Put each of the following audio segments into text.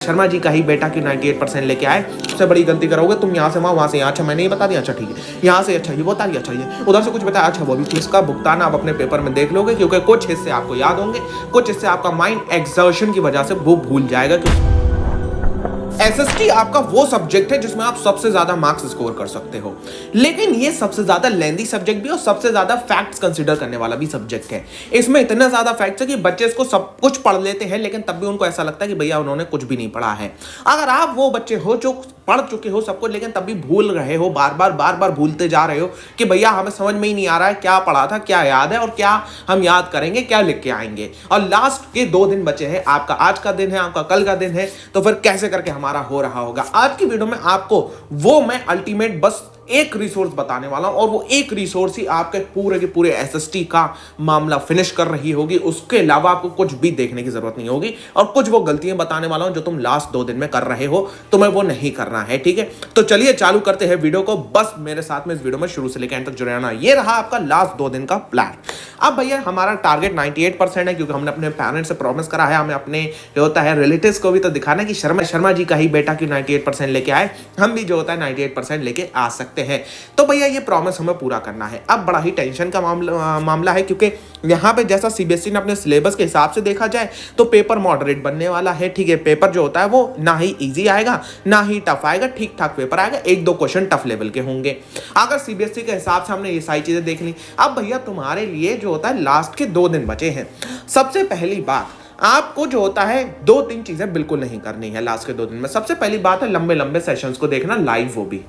शर्मा जी का ही बेटा क्यों 98% लेके आए। सबसे बड़ी गलती करोगे तुम, यहाँ से वहाँ से यहाँ। अच्छा मैंने ये बता दिया, अच्छा ठीक है, यहाँ से अच्छा ये बता दिया, अच्छा ये उधर से कुछ बताया, अच्छा वो भी। फीस का भुगतान आप अपने पेपर में देख लोगे, क्योंकि कुछ हिस्से आपको याद होंगे, कुछ हिस्से आपका माइंड एक्सर्शन की वजह से वो भूल जाएगा। क्योंकि एसएसटी आपका वो सब्जेक्ट है जिसमें आप सबसे ज्यादा मार्क्स स्कोर कर सकते हो, लेकिन ये सबसे ज्यादा लेंदी सब्जेक्ट भी और सबसे ज्यादा फैक्ट्स कंसीडर करने वाला भी सब्जेक्ट है। इसमें इतना ज्यादा फैक्ट्स है कि बच्चे इसको सब कुछ पढ़ लेते हैं, लेकिन तब भी उनको ऐसा लगता है कि भैया उन्होंने कुछ भी नहीं पढ़ा है। अगर आप वो बच्चे हो जो पढ़ चुके हो सब कुछ, लेकिन तब भी भूल रहे हो, बार बार भूलते जा रहे हो कि भैया हमें समझ में ही नहीं आ रहा है क्या पढ़ा था, क्या याद है और क्या हम याद करेंगे, क्या लिख के आएंगे, और लास्ट के 2 दिन बचे हैं, आपका आज का दिन है, आपका कल का दिन है, तो फिर कैसे करके हमारा हो रहा होगा। आज की वीडियो में आपको वो मैं अल्टीमेट बस एक रिसोर्स बताने वाला हूं, और वो एक रिसोर्स ही आपके पूरे के पूरे एसएसटी का मामला फिनिश कर रही होगी। उसके अलावा आपको कुछ भी देखने की जरूरत नहीं होगी, और कुछ वो गलतियां बताने वाला हूं जो तुम लास्ट 2 दिन में कर रहे हो, तुम्हें वो नहीं करना है, ठीक है। तो चलिए चालू करते हैं वीडियो को। बस मेरे साथ में इस वीडियो में शुरू से लेकर एंड तक जुड़े रहना। ये रहा आपका लास्ट 2 दिन का प्लान। अब भैया हमारा टारगेट 98% है, क्योंकि हमने अपने पेरेंट्स से प्रॉमिस करा है, हमें अपने जो होता है रिलेटिव्स को भी तो दिखाना है कि शर्मा जी का ही बेटा क्यों 98% लेके आए, हम भी जो होता है 98% लेके आ सकते हैं। तो भैया ये प्रॉमिस हमें पूरा करना है। अब बड़ा ही टेंशन का मामला है, क्योंकि यहाँ पे जैसा सीबीएसई ने अपने सिलेबस के हिसाब से देखा जाए तो पेपर मॉडरेट बनने वाला है, ठीक है। पेपर जो होता है वो ना ही इजी आएगा ना ही टफ आएगा, ठीक ठाक पेपर आएगा, 1-2 क्वेश्चन टफ लेवल के होंगे। अगर सीबीएसई के हिसाब से हमने ये सारी चीजें देख ली। अब भैया तुम्हारे लिए जो होता है लास्ट के 2 दिन बचे हैं। सबसे पहली बात, आपको जो होता है 2-3 चीजें बिल्कुल नहीं करनी है लास्ट के 2 दिन में। सबसे पहली बात है लंबे लंबे सेशंस को देखना, लाइव, वो भी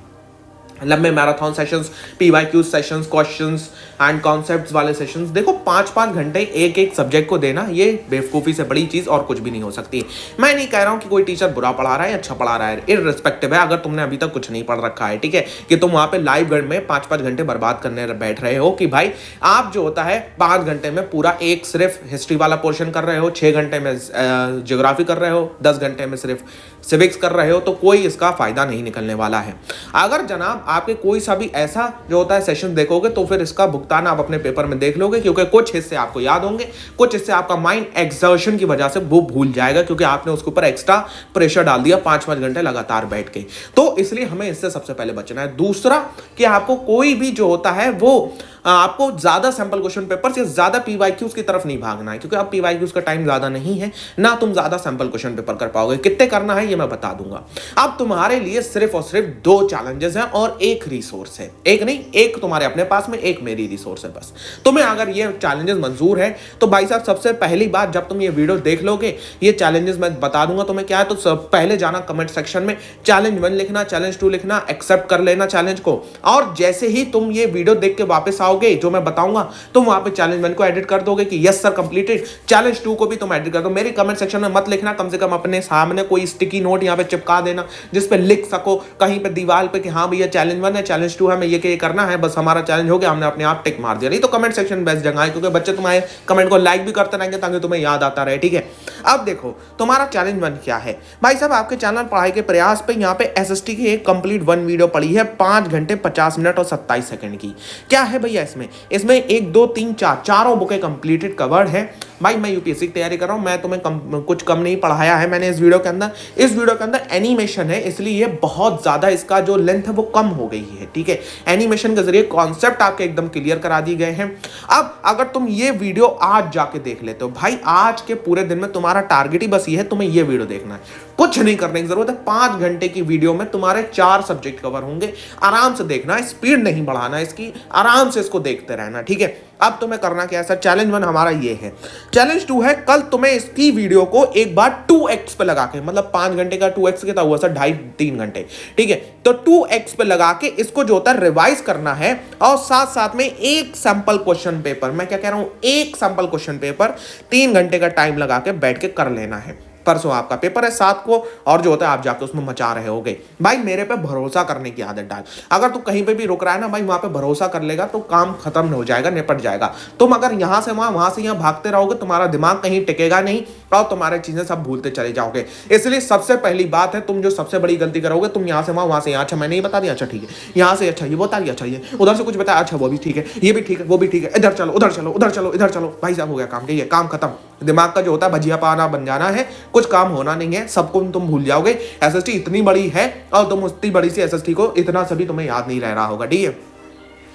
लंबे marathon sessions, PYQ sessions, questions and concepts वाले सेशंस। देखो 5-5 घंटे एक सब्जेक्ट को देना, ये बेवकूफ़ी से बड़ी चीज़ और कुछ भी नहीं हो सकती। मैं नहीं कह रहा हूँ कि कोई टीचर बुरा पढ़ा रहा है, अच्छा पढ़ा रहा है, इररिस्पेक्टिव है। अगर तुमने अभी तक कुछ नहीं पढ़ रखा है, ठीक है, कि तुम वहाँ पे लाइव गढ़ में 5-5 घंटे बर्बाद करने बैठ रहे हो, कि भाई आप जो होता है 5 घंटे में पूरा एक सिर्फ हिस्ट्री वाला पोर्शन कर रहे हो, 6 घंटे में ज्योग्राफी कर रहे हो, 10 घंटे में सिर्फ सिविक्स कर रहे हो, तो कोई इसका फायदा नहीं निकलने वाला है। अगर जनाब आपके कोई सा भी ऐसा जो होता है सेशन देखोगे, तो फिर इसका भुगतान आप अपने पेपर में देख लोगे, क्योंकि कुछ हिस्से आपको याद होंगे, कुछ हिस्से आपका माइंड एक्सर्शन की वजह से वो भूल जाएगा, क्योंकि आपने उसके ऊपर एक्स्ट्रा प्रेशर डाल दिया 5-5 घंटे लगातार बैठ के। तो इसलिए हमें इससे सबसे पहले बचना है। दूसरा कि आपको कोई भी जो होता है वो आपको ज्यादा सैंपल क्वेश्चन पेपर या ज्यादा पीवाईक्यूज की तरफ नहीं भागना है, क्योंकि अब पीवाईक्यूज का टाइम ज्यादा नहीं है, ना तुम ज्यादा सैंपल क्वेश्चन पेपर कर पाओगे। कितने करना है ये मैं बता दूंगा। अब तुम्हारे लिए सिर्फ और सिर्फ 2 चैलेंजेस हैं और एक रिसोर्स है, एक नहीं, एक तुम्हारे अपने पास में, एक मेरी रिसोर्स है। बस तुम्हें अगर ये चैलेंजेस मंजूर है तो भाई साहब सबसे पहली बात, जब तुम ये वीडियो देख लोगे, ये चैलेंजेस मैं बता दूंगा तुम्हें क्या है, तो पहले जाना कमेंट सेक्शन में चैलेंज 1 लिखना, चैलेंज 2 लिखना, एक्सेप्ट कर लेना चैलेंज को। और जैसे ही तुम ये वीडियो देख के वापस आओगे जो मैं बताऊंगा, तुम वहां पे चैलेंज 1 को एडिट कर दोगे कि यस सर कंप्लीटेड, चैलेंज 2 को भी तुम एडिट कर दो। मेरे कमेंट सेक्शन में मत लिखना, कम से कम अपने सामने कोई स्टिकी नोट यहाँ पे चिपका देना जिस पे लिख सको कहीं पे दीवार पे कि हाँ भैया चैलेंज 1 है, चैलेंज 2 है, मैं ये करना है, बस हमारा चैलेंज हो गया, हमने अपने आप टिक मार दिया। नहीं तो कमेंट सेक्शन बेस्ट जगह है, क्योंकि बच्चे तुम्हारे कमेंट को लाइक भी करते रहेंगे ताकि तुम्हें याद आता रहे, ठीक है। अब देखो तुम्हारा चैलेंज 1 क्या है भाई साहब। आपके चैनल पढ़ाई के प्रयास पे यहाँ पे एसएसटी की एक कंप्लीट 1 वीडियो पड़ी है 5 घंटे 50 मिनट और 27 सेकंड की। क्या है भैया इसमें 1 2 3 4 चारों बुकें कंप्लीटेड कवर्ड है। भाई मैं यूपीएससी की तैयारी कर रहा हूं, मैं तुम्हें कुछ कम नहीं पढ़ाया है मैंने इस वीडियो के अंदर। इस वीडियो के अंदर एनिमेशन है, इसलिए ये बहुत ज्यादा इसका जो लेंथ है वो कम हो गई है, ठीक है। एनिमेशन के जरिए कॉन्सेप्ट आपके एकदम क्लियर करा दिए गए हैं। अब अगर तुम ये वीडियो आज जाके देख लेते हो, भाई आज के पूरे दिन में तुम्हारा टारगेट ही बस ये है, तुम्हें ये वीडियो देखना है, कुछ नहीं करने की जरूरत है। 5 घंटे की वीडियो में तुम्हारे 4 सब्जेक्ट कवर होंगे। आराम से देखना है, स्पीड नहीं बढ़ाना है इसकी, आराम से इसको देखते रहना, ठीक है। अब तुम्हें करना क्या है सर, चैलेंज 1 हमारा ये है। चैलेंज 2 है, कल तुम्हें इसकी वीडियो को एक बार 2x पे लगा के, मतलब 5 घंटे का 2x कितना हुआ सर, 2.5-3 घंटे, ठीक है। तो 2x पे लगा के इसको जो होता है रिवाइज करना है, और साथ साथ में एक सैंपल क्वेश्चन पेपर, मैं क्या कह रहा हूं, एक सैंपल क्वेश्चन पेपर 3 घंटे का टाइम लगा के बैठ के कर लेना है। परसों आपका पेपर है 7 को, और जो होता है आप जाके उसमें मचा रहे होगे। भाई मेरे पे भरोसा करने की आदत डाल। अगर तू कहीं पे भी रुक रहा है ना भाई, वहां पे भरोसा कर लेगा तो काम खत्म हो जाएगा, निपट जाएगा। तुम अगर यहां से वहां से यहां भागते रहोगे, तुम्हारा दिमाग कहीं टिकेगा नहीं और तुम्हारे चीजें सब भूलते चले जाओगे। इसलिए सबसे पहली बात है, तुम जो सबसे बड़ी गलती करोगे, तुम यहां से वहां से यहाँ, अच्छा मैंने ये बता दिया, अच्छा ठीक है, यहाँ से अच्छा ये बता दिया, अच्छा ये उधर से कुछ बताया, अच्छा वो भी ठीक है, ये भी ठीक है, वो भी ठीक है, इधर चलो उधर चलो उधर चलो इधर चलो, भाई साहब हो गया काम, ये काम खत्म। दिमाग का जो होता है भजिया पाना बन जाना है, कुछ काम होना नहीं है, सबको तुम भूल जाओगे। एसएसटी इतनी बड़ी है और तुम उतनी बड़ी सी एसएसटी को इतना सभी तुम्हें याद नहीं रह रहा होगा, ठीक है।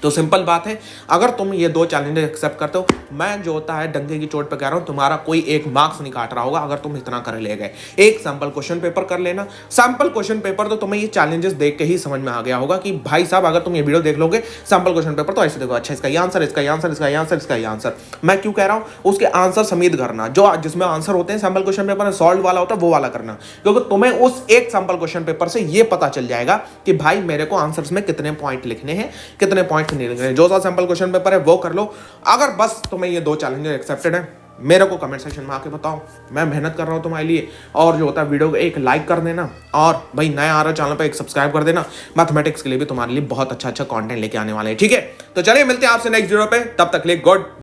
तो सिंपल बात है, अगर तुम ये 2 चैलेंजेस एक्सेप्ट करते हो, मैं जो होता है डंके की चोट पे कह रहा हूं, तुम्हारा कोई एक मार्क्स नहीं काट रहा होगा अगर तुम इतना कर ले गए। एक सैंपल क्वेश्चन पेपर कर लेना, सैंपल क्वेश्चन पेपर तो तुम्हें ये चैलेंजेस देख के ही समझ में आ गया होगा कि भाई साहब अगर तुम ये वीडियो देख लोगे सैंपल क्वेश्चन पेपर तो ऐसे देखो, अच्छा इसका ये आंसर, इसका ये आंसर, इसका ये आंसर, इसका ये आंसर। मैं क्यों कह रहा हूं, उसके आंसर समेत करना, जो जिसमें आंसर होते हैं सैंपल क्वेश्चन पेपर में सॉल्व वाला होता है वो वाला करना, क्योंकि तुम्हें उस एक सैंपल क्वेश्चन पेपर से ये पता चल जाएगा कि भाई मेरे को आंसर्स में कितने पॉइंट लिखने हैं, कितने पॉइंट नहीं लिखने हैं। जो सैंपल क्वेश्चन पेपर है वो कर लो। अगर बस तुम्हें ये 2 चैलेंजेस एक्सेप्टेड है, मेरे को कमेंट सेक्शन में आके बताओ, मैं मेहनत कर रहा हूं तुम्हारे लिए। और जो होता है वीडियो को एक लाइक कर देना, और भाई नया आ रहा चैनल पे एक सब्सक्राइब कर देना। मैथमेटिक्स के लिए भी तुम्हारे लिए बहुत अच्छा कंटेंट लेके आने वाले हैं, ठीक है। तो चलिए मिलते हैं आपसे नेक्स्ट वीडियो पे, तब तक के लिए गुड।